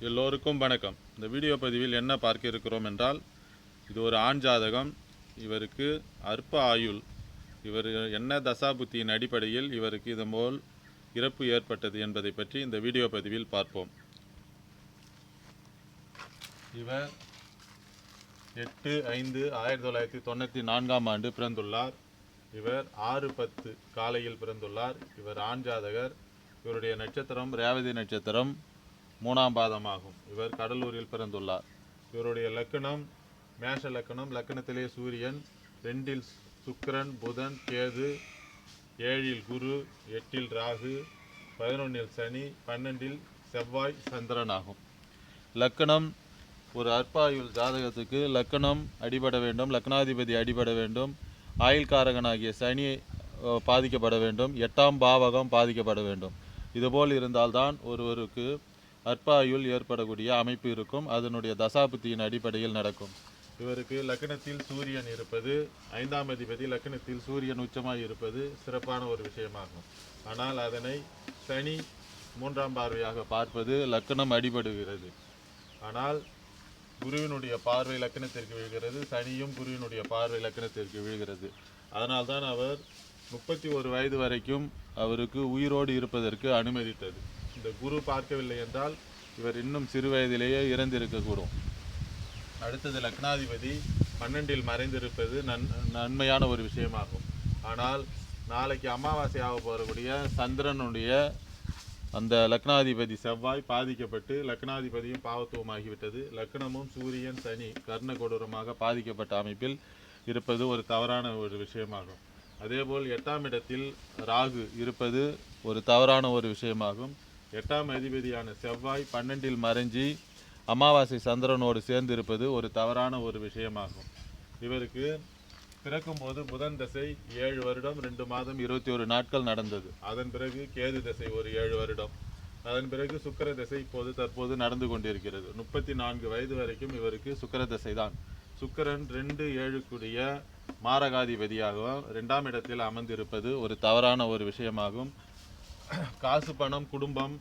எல்லோருக்கும் வணக்கம். இந்த வீடியோ பதிவில் என்ன பார்க்க இருக்கிறோம் என்றால், இது ஒரு ஆண் ஜாதகம். இவருக்கு அற்ப ஆயுள். இவர் என்ன தசாபுத்தியின் அடிப்படையில் இவருக்கு இதுபோல் இறப்பு ஏற்பட்டது என்பதை பற்றி இந்த வீடியோ பதிவில் பார்ப்போம். இவர் 8/5/1994 ஆண்டு பிறந்துள்ளார். இவர் 6:10 காலையில் பிறந்துள்ளார். இவர் ஆண் ஜாதகர். இவருடைய நட்சத்திரம் ரேவதி நட்சத்திரம் 3ஆம் பாதமாகும். இவர் கடலூரில் பிறந்துள்ளார். இவருடைய லக்கணம் மேஷ லக்கணம். லக்கணத்திலே சூரியன், 2இல் சுக்கிரன், புதன், கேது, 7இல் குரு, 8இல் ராகு, 11இல் சனி, 12இல் செவ்வாய், சந்திரன் ஆகும். லக்கணம் ஒரு அற்பாயுள் ஜாதகத்துக்கு லக்கணம் அடிபட வேண்டும், லக்னாதிபதி அடிபட வேண்டும், ஆயுள்காரகனாகிய சனி பாதிக்கப்பட வேண்டும், 8ஆம் பாவகம் பாதிக்கப்பட வேண்டும். இதுபோல் இருந்தால்தான் ஒருவருக்கு அற்பாயுள் ஏற்படக்கூடிய அமைப்பு இருக்கும். அதனுடைய தசாபுத்தியின் அடிப்படையில் நடக்கும். இவருக்கு லக்னத்தில் சூரியன் இருப்பது, 5ஆம் அதிபதி லக்னத்தில் சூரியன் உச்சமாய் இருப்பது சிறப்பான ஒரு விஷயமாகும். ஆனால் அதனை சனி 3ஆம் பார்வையாக பார்ப்பது லக்கணம் அடிபடுகிறது. ஆனால் குருவினுடைய பார்வை லக்கணத்திற்கு விழுகிறது, சனியும் குருவினுடைய பார்வை லக்கணத்திற்கு விழுகிறது. அதனால்தான் அவர் 31 வயது வரைக்கும் அவருக்கு உயிரோடு இருப்பதற்கு அனுமதித்தது. இந்த குரு பார்க்கவில்லை என்றால் இவர் இன்னும் சிறு வயதிலேயே இறந்திருக்கக்கூடும். அடுத்தது லக்னாதிபதி 12இல் மறைந்திருப்பது நன்மையான ஒரு விஷயமாகும். ஆனால் நாளைக்கு அமாவாசையாக போகக்கூடிய சந்திரனுடைய அந்த லக்னாதிபதி செவ்வாய் பாதிக்கப்பட்டு லக்னாதிபதியும் பாவத்துவமாகிவிட்டது. லக்னமும் சூரியன் சனி கர்ண கொடூரமாக பாதிக்கப்பட்ட அமைப்பில் இருப்பது ஒரு தவறான ஒரு விஷயமாகும். அதேபோல் 8ஆம் இடத்தில் ராகு இருப்பது ஒரு தவறான ஒரு விஷயமாகும். 8ஆம் அதிபதியான செவ்வாய் 12இல் மறைஞ்சி அமாவாசை சந்திரனோடு சேர்ந்து இருப்பது ஒரு தவறான ஒரு விஷயமாகும். இவருக்கு பிறக்கும்போது புதன் தசை 7 வருடம் 2 மாதம் 21 நாட்கள் நடந்தது. அதன் பிறகு கேது தசை ஒரு 7 வருடம். அதன் பிறகு சுக்கிர தசை தற்போது நடந்து கொண்டிருக்கிறது. 34 வயது வரைக்கும் இவருக்கு சுக்கிர தசை தான். சுக்கிரன் 2-7 கூடிய மாரகாதிபதியாகவும் 2ஆம் இடத்தில் அமர்ந்திருப்பது ஒரு தவறான ஒரு விஷயமாகும். காசு பணம் குடும்பம்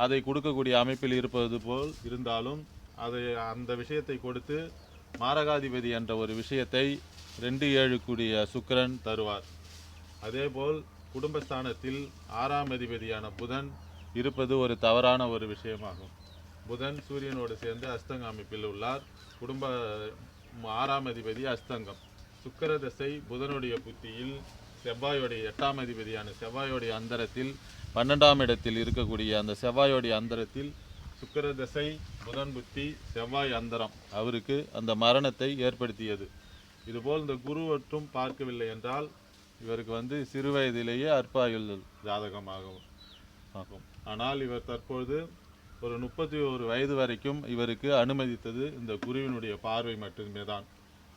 அதை கொடுக்கக்கூடிய அமைப்பில் இருப்பது போல் இருந்தாலும் அந்த விஷயத்தை கொடுத்து மாரகாதிபதி என்ற ஒரு விஷயத்தை 2-7 கூடிய சுக்கிரன் தருவார். அதேபோல் குடும்பஸ்தானத்தில் 6ஆம் அதிபதியான புதன் இருப்பது ஒரு தவறான ஒரு விஷயமாகும். புதன் சூரியனோடு சேர்ந்து அஸ்தங்க அமைப்பில் உள்ளார். 6ஆம் அதிபதி அஸ்தங்கம். சுக்கிர தசை புதனுடைய புத்தியில் செவ்வாயோடைய 8ஆம் அதிபதியான செவ்வாயோடைய அந்தரத்தில் 12ஆம் இடத்தில் இருக்கக்கூடிய அந்த செவ்வாயோடைய அந்தரத்தில் சுக்கிர தசை புதன் புத்தி செவ்வாய் அந்தரம் அவருக்கு அந்த மரணத்தை ஏற்படுத்தியது. இதுபோல் இந்த குரு மற்றும் பார்க்கவில்லை என்றால் இவருக்கு சிறு வயதிலேயே அற்பாயுள் ஜாதகமாகும். ஆனால் இவர் தற்பொழுது ஒரு 31 வயது வரைக்கும் இவருக்கு அனுமதித்தது இந்த குருவினுடைய பார்வை மட்டுமே தான்.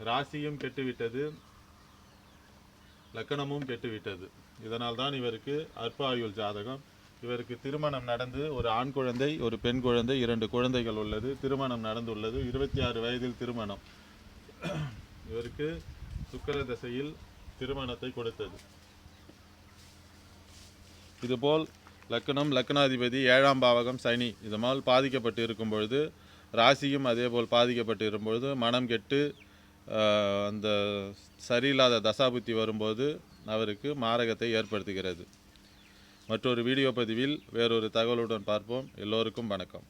ராசியும் கெட்டுவிட்டது, லக்கணமும் கெட்டுவிட்டது. இதனால் தான் இவருக்கு அற்பாயுள் ஜாதகம். இவருக்கு திருமணம் நடந்து ஒரு ஆண் குழந்தை ஒரு பெண் குழந்தை 2 குழந்தைகள் உள்ளது. திருமணம் நடந்துள்ளது. 26 வயதில் திருமணம். இவருக்கு சுக்கிர தசையில் திருமணத்தை கொடுத்தது. இதுபோல் லக்கணம் லக்னாதிபதி 7ஆம் பாவகம் சனி இதனால் பாதிக்கப்பட்டு இருக்கும் பொழுது, ராசியும் அதேபோல் பாதிக்கப்பட்டு இருக்கும்பொழுது மனம் கெட்டு அந்த சரியில்லாத தசாபுத்தி வரும்போது அவருக்கு மாரகத்தை ஏற்படுத்துகிறது. மற்றொரு வீடியோ பதிவில் வேறொரு தகவலுடன் பார்ப்போம். எல்லோருக்கும் வணக்கம்.